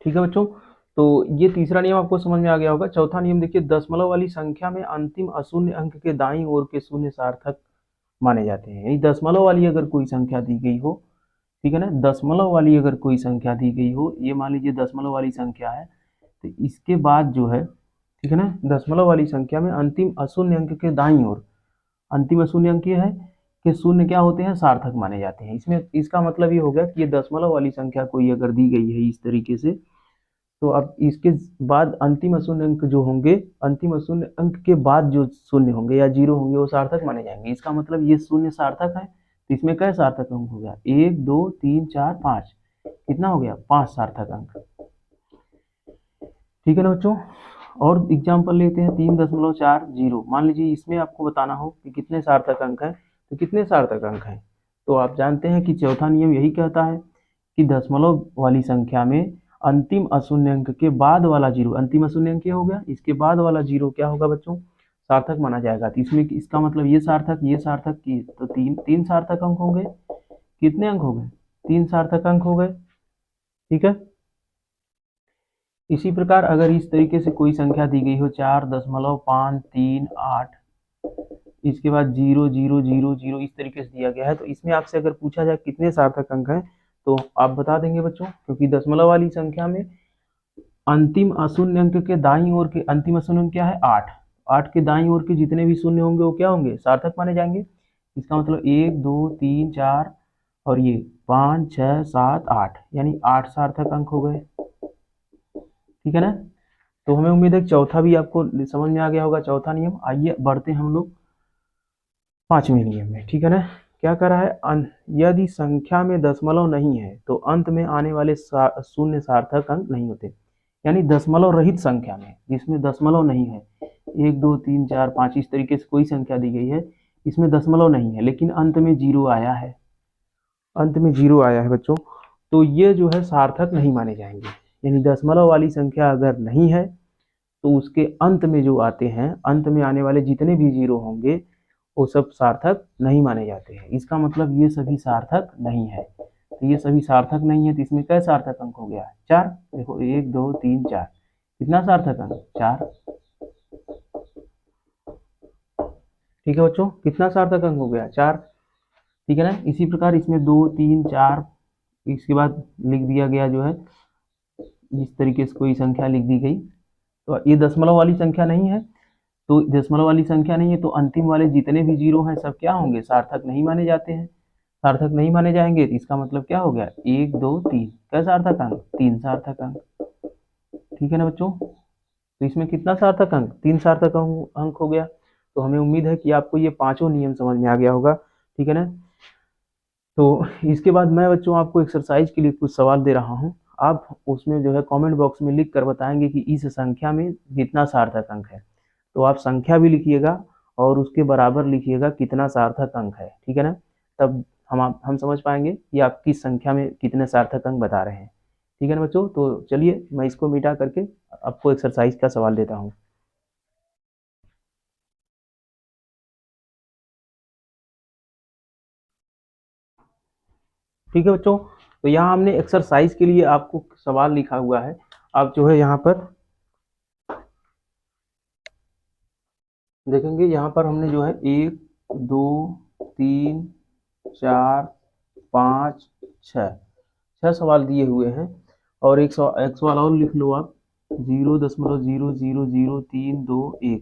ठीक है बच्चों, तो ये तीसरा नियम आपको समझ में आ गया होगा। चौथा नियम देखिए, दशमलव वाली संख्या में अंतिम अशून्य अंक के दाईं ओर के शून्य सार्थक माने जाते हैं। यानी दशमलव वाली अगर कोई संख्या दी गई हो, ठीक है ना, दशमलव वाली अगर कोई संख्या दी गई हो, ये मान लीजिए दशमलव वाली संख्या है, तो इसके बाद जो है, ठीक है ना, दशमलव वाली संख्या में अंतिम अशून्य अंक के दाईं ओर, अंतिम शून्य अंक ये है कि शून्य क्या होते हैं, सार्थक माने जाते हैं। इसमें इसका मतलब ये हो गया कि ये दशमलव वाली संख्या कोई अगर दी गई है इस तरीके से, तो अब इसके बाद अंतिम शून्य अंक जो होंगे, अंतिम शून्य अंक के बाद जो शून्य होंगे या जीरो होंगे वो सार्थक माने जाएंगे। इसका मतलब ये शून्य सार्थक है, तो इसमें क्या सार्थक अंक हो गया, 1 2 3 4 5, कितना हो गया, 5 सार्थक अंक। ठीक है ना बच्चों, और एग्जाम्पल लेते हैं 3.40। मान लीजिए इसमें आपको बताना हो कि कितने सार्थक अंक हैं, तो कितने सार्थक अंक हैं, तो आप जानते हैं कि चौथा नियम यही कहता है कि दशमलव वाली संख्या में अंतिम अशून्य अंक के बाद वाला जीरो, अंतिम अशून्य अंक हो गया, इसके बाद वाला जीरो क्या होगा बच्चों, सार्थक माना जाएगा। तो इसमें इसका मतलब ये सार्थक की, तो तीन सार्थक अंक होंगे। कितने अंक हो गए, 3 सार्थक अंक हो गए। ठीक है, इसी प्रकार अगर इस तरीके से कोई संख्या दी गई हो 4.538, इसके बाद 0 0 0 0 इस तरीके से दिया गया है, तो इसमें आपसे अगर पूछा जाए कितने सार्थक अंक हैं, तो आप बता देंगे बच्चों, क्योंकि दशमलव वाली संख्या में अंतिम अशून्य अंक के दाईं ओर के, अंतिम अशून्य अंक क्या है, 8, 8 के दाईं ओर के जितने भी शून्य होंगे वो क्या होंगे, सार्थक माने जाएंगे। इसका मतलब 1 2 3 4 और ये 5 6 7 8, यानी 8 सार्थक अंक हो गए। ठीक है ना, तो हमें उम्मीद है कि चौथा भी आपको समझ में आ गया होगा, चौथा नियम। आइए बढ़ते हैं हम लोग पांचवें नियम में। ठीक है ना, क्या कह रहा है, यदि संख्या में दशमलव नहीं है तो अंत में आने वाले शून्य सार्थक अंक नहीं होते। यानी दशमलव रहित संख्या में, जिसमें दशमलव नहीं है, 1 2 3 4 5 इस तरीके से कोई संख्या दी गई है, इसमें दशमलव नहीं है लेकिन अंत में जीरो आया है, अंत में जीरो आया है बच्चों, तो ये जो है सार्थक नहीं माने जाएंगे। यानी दशमलव वाली संख्या अगर नहीं है तो उसके अंत में जो आते हैं, अंत में आने वाले जितने भी जीरो होंगे वो सब सार्थक नहीं माने जाते हैं। इसका मतलब ये सभी सार्थक नहीं है, तो ये सभी सार्थक नहीं है, तो इसमें क्या सार्थक अंक हो गया, 4। देखो 1 2 3 4, कितना सार्थक अंक, 4। ठीक है बच्चों, कितना सार्थक अंक हो गया, 4। ठीक है ना, इसी प्रकार इसमें 2 3 4, इसके बाद लिख दिया गया जो है, इस तरीके से कोई संख्या लिख दी गई, तो ये दशमलव वाली संख्या नहीं है, तो दशमलव वाली संख्या नहीं है तो अंतिम वाले जितने भी जीरो हैं सब क्या होंगे, सार्थक नहीं माने जाते हैं। सार्थक नहीं माने जाएंगे तो इसका मतलब क्या हो गया, 1 2 3, क्या सार्थक अंक, 3 सार्थक अंक। ठीक है ना बच्चों, तो इसमें कितना सार्थक अंक, 3 सार्थक अंक हो गया। तो हमें उम्मीद है कि आपको ये पांचों नियम समझ में आ गया होगा। ठीक है ना, तो इसके बाद मैं बच्चों आपको एक्सरसाइज के लिए कुछ सवाल दे रहा हूँ, आप उसमें जो है कमेंट बॉक्स में लिख कर बताएंगे कि इस संख्या में कितना सार्थक अंक है। तो आप संख्या भी लिखिएगा और उसके बराबर लिखिएगा कितना सार्थक अंक है। ठीक है ना, तब हम समझ पाएंगे कि आप किस संख्या में कितने सार्थक अंक बता रहे हैं। ठीक है ना बच्चों, तो चलिए मैं इसको मिटा करके आपको एक्सरसाइज का सवाल देता हूँ। ठीक है बच्चों, तो यहाँ हमने एक्सरसाइज के लिए आपको सवाल लिखा हुआ है, आप जो है यहाँ पर देखेंगे, यहाँ पर हमने जो है 1 2 3 4 5 6, 6 सवाल दिए हुए हैं, और एक सवाल और लिख लो आप, 0.000321,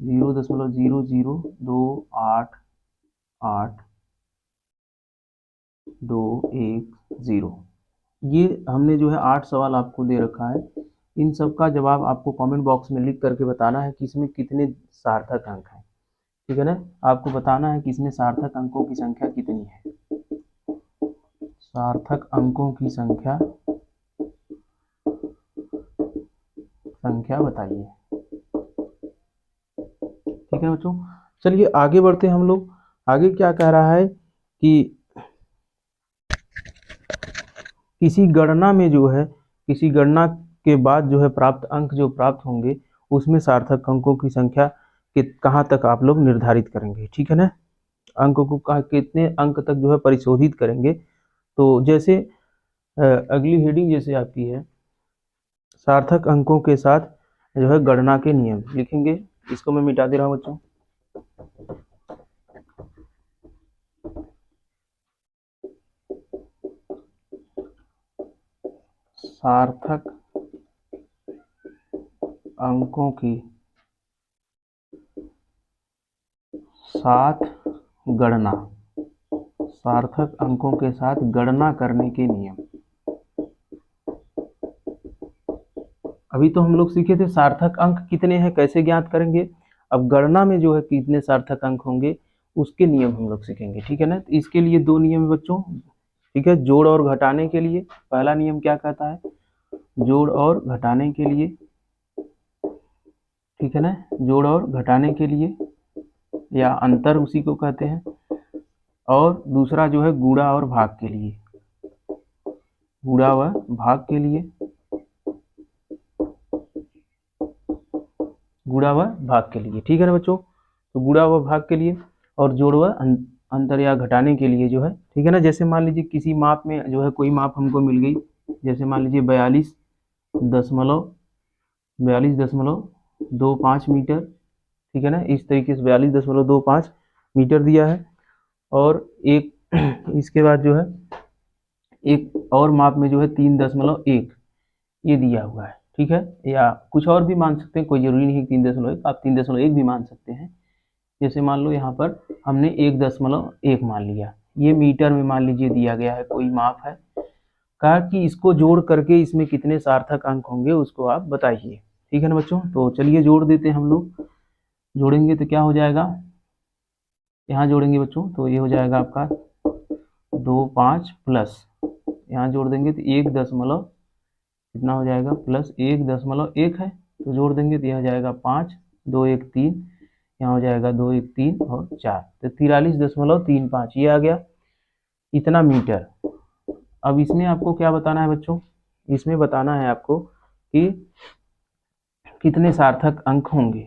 0.00288210। ये हमने जो है 8 सवाल आपको दे रखा है, इन सब का जवाब आपको कमेंट बॉक्स में लिख करके बताना है कि इसमें कितने सार्थक अंक हैं। ठीक है ना, आपको बताना है कि इसमें सार्थक अंकों की संख्या कितनी है, सार्थक अंकों की संख्या बताइए। ठीक है बच्चों, चलिए आगे बढ़ते हैं हम लोग। आगे क्या कह रहा है कि किसी गणना में जो है, किसी गणना के बाद जो है प्राप्त अंक जो प्राप्त होंगे उसमें सार्थक अंकों की संख्या कहाँ तक आप लोग निर्धारित करेंगे। ठीक है ना, अंक को कितने अंक तक जो है परिशोधित करेंगे। तो जैसे अगली हेडिंग जैसे आपकी है सार्थक अंकों के साथ जो है गणना के नियम लिखेंगे। इसको मैं मिटा दे रहा हूँ बच्चों। सार्थक अंकों की साथ गणना, सार्थक अंकों के साथ गणना करने के नियम। अभी तो हम लोग सीखे थे सार्थक अंक कितने हैं कैसे ज्ञात करेंगे। अब गणना में जो है कितने सार्थक अंक होंगे उसके नियम हम लोग सीखेंगे, ठीक है ना। तो इसके लिए दो नियम है बच्चों, ठीक है। जोड़ और घटाने के लिए पहला नियम क्या कहता है, जोड़ और घटाने के लिए, ठीक है ना, जोड़ और घटाने के लिए या अंतर उसी को कहते हैं। और दूसरा जो है गुणा और भाग के लिए, गुणा व भाग के लिए, गुणा व भाग के लिए, ठीक है ना बच्चों। तो गुणा व भाग के लिए और जोड़ व अंतर या घटाने के लिए जो है, ठीक है ना। जैसे मान लीजिए किसी माप में जो है कोई माप हमको मिल गई, जैसे मान लीजिए 42.25 मीटर, ठीक है ना। इस तरीके से 42.25 मीटर दिया है। और एक इसके बाद जो है एक और माप में जो है 3.1 ये दिया हुआ है, ठीक है। या कुछ और भी मान सकते हैं, कोई जरूरी नहीं है 3.1, आप 3.1 भी मान सकते हैं। जैसे मान लो यहाँ पर हमने 1.1 मान लिया, ये मीटर में मान लीजिए दिया गया है, कोई माप है। कहा कि इसको जोड़ करके इसमें कितने सार्थक अंक होंगे उसको आप बताइए, ठीक है ना बच्चों। तो चलिए जोड़ देते हैं हम लोग। जोड़ेंगे तो क्या हो जाएगा, यहाँ जोड़ेंगे बच्चों तो ये हो जाएगा आपका 2.5 प्लस, यहाँ जोड़ देंगे तो 1 दशमलव कितना हो जाएगा प्लस 1.1 है, तो जोड़ देंगे तो यह हो जाएगा 5, 2 1 3, यहाँ हो जाएगा 2 1 3 और 4, तो 43.35 ये आ गया इतना मीटर। अब इसमें आपको क्या बताना है बच्चों, इसमें बताना है आपको कि कितने सार्थक अंक होंगे,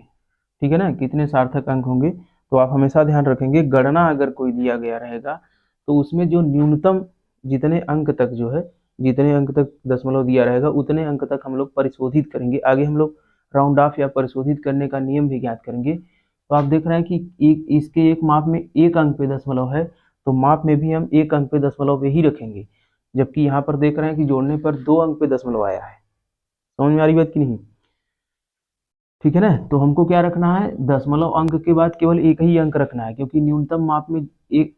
ठीक है ना, कितने सार्थक अंक होंगे। तो आप हमेशा ध्यान रखेंगे गणना अगर कोई दिया गया रहेगा तो उसमें जो न्यूनतम जितने अंक तक जो है, जितने अंक तक दशमलव दिया रहेगा उतने अंक तक हम लोग परिशोधित करेंगे। आगे हम लोग राउंड ऑफ या परिशोधित करने का नियम भी ज्ञात करेंगे। तो आप देख रहे हैं कि इसके एक माप में एक अंक पे दशमलव है, तो माप में भी हम एक अंक पे दशमलव पे ही रखेंगे। जबकि यहाँ पर देख रहे हैं कि जोड़ने पर 2 अंक पे दशमलव आया है। समझ में आ रही बात की नहीं, ठीक है ना। तो हमको क्या रखना है, दशमलव अंक के बाद केवल एक ही अंक रखना है, क्योंकि न्यूनतम माप में एक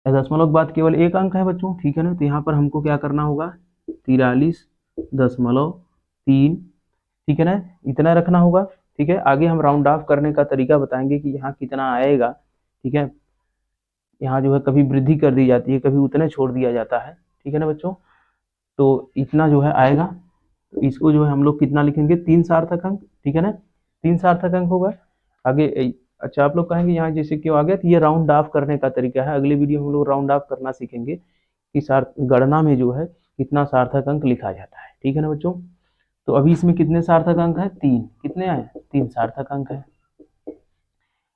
दशमलव के बाद केवल एक अंक है बच्चों, ठीक है ना। तो यहाँ पर हमको क्या करना होगा 43.3, ठीक है ना, इतना रखना होगा, ठीक है। आगे हम राउंड ऑफ करने का तरीका बताएंगे कि यहाँ कितना आएगा, ठीक है। यहाँ जो है कभी वृद्धि कर दी जाती है, कभी उतने छोड़ दिया जाता है, ठीक है ना बच्चों। तो इतना जो है आएगा, तो इसको जो है हम लोग कितना लिखेंगे 3 सार्थक अंक, ठीक है ना, 3 सार्थक अंक होगा। आगे अच्छा आप लोग कहेंगे यहाँ जैसे क्यों आ गया, तो ये राउंड ऑफ करने का तरीका है। अगले वीडियो में हम लोग राउंड ऑफ करना सीखेंगे कि गणना में जो है कितना सार्थक अंक लिखा जाता है, ठीक है ना बच्चों। तो अभी इसमें कितने सार्थक अंक है, 3, कितने आए 3 सार्थक अंक है।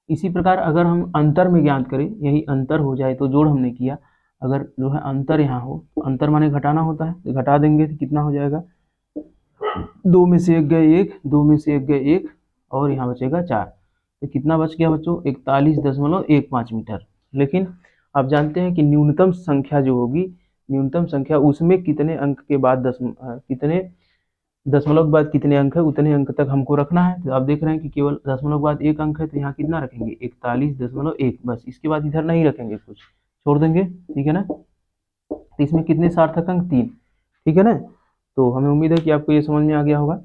इसी प्रकार अगर हम अंतर में ज्ञात करें, यही अंतर हो जाए तो जोड़ हमने किया, अगर जो है अंतर यहाँ हो, अंतर माने घटाना होता है, तो घटा देंगे तो कितना हो जाएगा 2 में से 1 गए 1, 2 में से 1 गए 1 और यहाँ बचेगा 4, तो कितना बच गया बच्चों 41.15 मीटर। लेकिन आप जानते हैं कि न्यूनतम संख्या जो होगी, न्यूनतम संख्या उसमें कितने अंक के बाद कितने दशमलव के बाद कितने अंक है उतने अंक तक हमको रखना है। तो आप देख रहे हैं कि केवल दशमलव के बाद एक अंक है, तो यहाँ कितना रखेंगे 41.1, बस इसके बाद इधर नहीं रखेंगे, कुछ छोड़ देंगे, ठीक है ना। तो इसमें कितने सार्थक अंक 3, ठीक है ना। तो हमें उम्मीद है कि आपको ये समझ में आ गया होगा।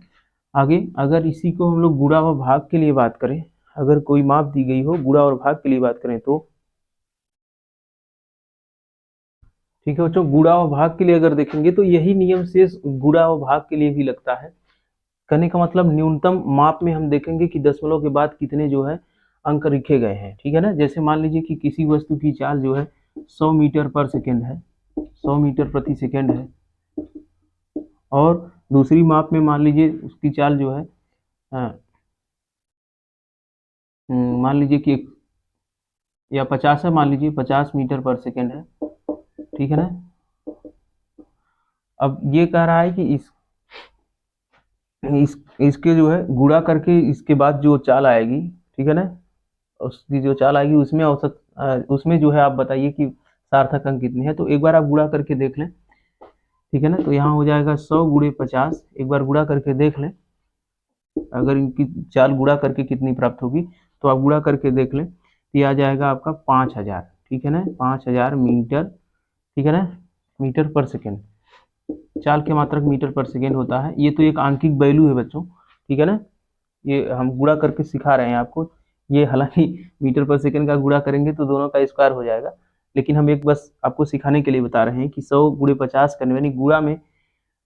आगे अगर इसी को हम लोग गुणा व भाग के लिए बात करें, अगर कोई माप दी गई हो गुणा और भाग के लिए बात करें तो, ठीक है बच्चों, गुणा और भाग के लिए अगर देखेंगे तो यही नियम शेष गुणा और भाग के लिए भी लगता है। कहने का मतलब न्यूनतम माप में हम देखेंगे कि दशमलव के बाद कितने जो है अंक लिखे गए हैं, ठीक है ना। जैसे मान लीजिए कि किसी वस्तु की चाल जो है 100 मीटर पर सेकेंड है, 100 मीटर प्रति सेकेंड है, और दूसरी माप में मान लीजिए उसकी चाल जो है मान लीजिए कि या 50 है, मान लीजिए 50 मीटर पर सेकेंड है, ठीक है ना। अब ये कह रहा है कि इसके जो है गुणा करके इसके बाद जो चाल आएगी, ठीक है ना, उसकी जो चाल आएगी उसमें औसत उसमें जो है आप बताइए कि सार्थक अंक कितने हैं। तो एक बार आप गुणा करके देख लें, ठीक है ना। तो यहाँ हो जाएगा 100 गुणे 50, एक बार गुणा करके देख लें, अगर इनकी चाल गुणा करके कितनी प्राप्त होगी तो आप गुणा करके देख लें, तो ये आ जाएगा आपका 5000, ठीक है ना, 5000 मीटर, ठीक है ना, मीटर पर सेकेंड। चाल के मात्रक मीटर पर सेकेंड होता है। ये तो एक आंकिक वैल्यू है बच्चों, ठीक है ना, ये हम गुणा करके सिखा रहे हैं आपको। ये हालांकि मीटर पर सेकेंड का गुणा करेंगे तो दोनों का स्क्वायर हो जाएगा, लेकिन हम एक बस आपको सिखाने के लिए बता रहे हैं कि 100 गुणे 50 करने यानी गुणा में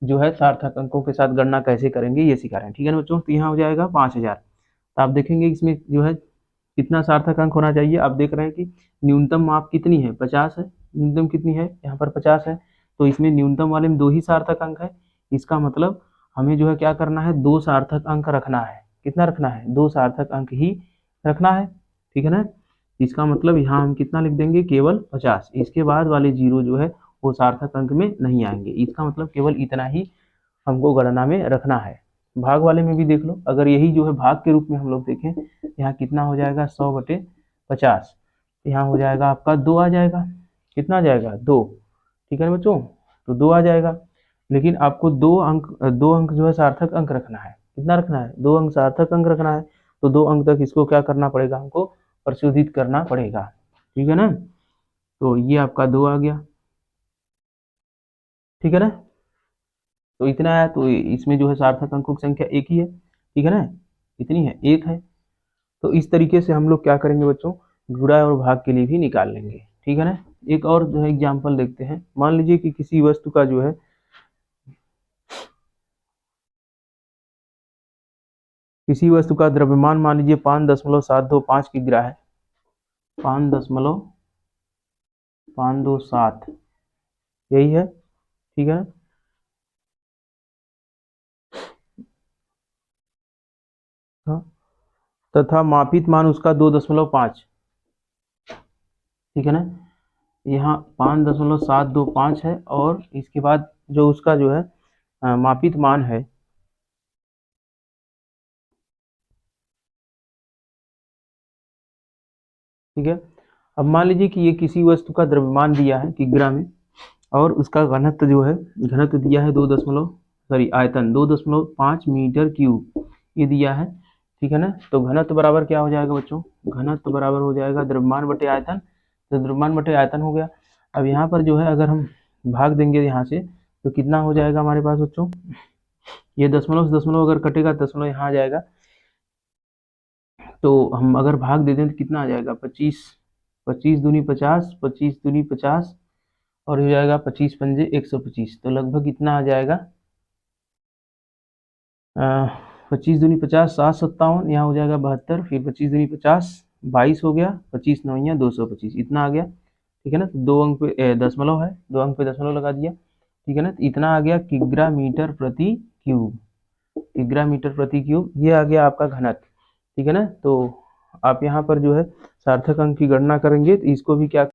जो है सार्थक अंकों के साथ गणना कैसे करेंगे ये सिखा रहे हैं, ठीक है ना बच्चों। तो यहाँ हो जाएगा 5000। तो आप देखेंगे इसमें जो है कितना सार्थक अंक होना चाहिए। आप देख रहे हैं कि न्यूनतम माप कितनी है, 50 है, न्यूनतम कितनी है यहाँ पर 50 है, तो इसमें न्यूनतम वाले में 2 ही सार्थक अंक है। इसका मतलब हमें जो है क्या करना है, 2 सार्थक अंक रखना है। कितना रखना है, 2 सार्थक अंक ही रखना है, ठीक है ना। इसका मतलब यहाँ हम कितना लिख देंगे, केवल 50। इसके बाद वाले जीरो जो है वो सार्थक अंक में नहीं आएंगे। इसका मतलब केवल इतना ही हमको गणना में रखना है। भाग वाले में भी देख लो, अगर यही जो है भाग के रूप में हम लोग देखें, यहाँ कितना हो जाएगा 100/50, यहाँ हो जाएगा आपका 2 आ जाएगा। कितना आ जाएगा, 2, ठीक है ना बच्चों, तो 2 आ जाएगा। लेकिन आपको 2 अंक जो है सार्थक अंक रखना है। कितना रखना है, 2 अंक सार्थक अंक रखना है। तो 2 अंक तक इसको क्या करना पड़ेगा, हमको प्रशोधित करना पड़ेगा, ठीक है ना। तो ये आपका 2 आ गया, ठीक है ना। तो इतना है, तो इसमें जो है सार्थक अंकों की संख्या एक ही है, ठीक है ना, इतनी है, एक है। तो इस तरीके से हम लोग क्या करेंगे बच्चों, गुणा और भाग के लिए भी निकाल लेंगे, ठीक है ना। एक और जो है एग्जाम्पल देखते हैं। मान लीजिए कि किसी वस्तु का जो है किसी वस्तु का द्रव्यमान मान लीजिए 5.725 किग्रा है, 5.527 यही है, ठीक है ना। हाँ, तथा मापित मान उसका 2.5, ठीक है ना। यहाँ 5.725 है और इसके बाद जो उसका जो है मापित मान है, ठीक है। अब मान लीजिए कि ये किसी वस्तु का द्रव्यमान दिया है किग्रा में, और उसका घनत्व जो है, घनत्व दिया है 2.5 मीटर क्यूब ये दिया है, ठीक है ना। तो घनत्व बराबर क्या हो जाएगा बच्चों, घनत्व बराबर हो जाएगा द्रव्यमान बटे आयतन। तो द्रव्यमान बटे आयतन हो गया। अब यहाँ पर जो है अगर हम भाग देंगे यहाँ से तो कितना हो जाएगा हमारे पास बच्चों, ये दशमलव से दशमलव अगर कटेगा, दशमलव यहाँ आ जाएगा, तो हम अगर भाग दे दें तो कितना आ जाएगा, 25, 25 दूनी 50, 25 दूनी 50 और हो जाएगा 25 पंजे 125। तो लगभग कितना आ जाएगा, 25 दूनी 50, 757, यहाँ हो जाएगा 72, फिर 25 दूनी 50, 22 हो गया, 25 नौया 225, इतना आ गया, ठीक है ना। तो 2 अंक पे दशमलव है, 2 अंक पे दशमलव लगा दिया, ठीक है ना। तो इतना आ गया किग्रा मीटर प्रति क्यूब, किग्रा मीटर प्रति क्यूब, ये आ गया आपका घनत्व, ठीक है ना। तो आप यहाँ पर जो है सार्थक अंक की गणना करेंगे तो इसको भी क्या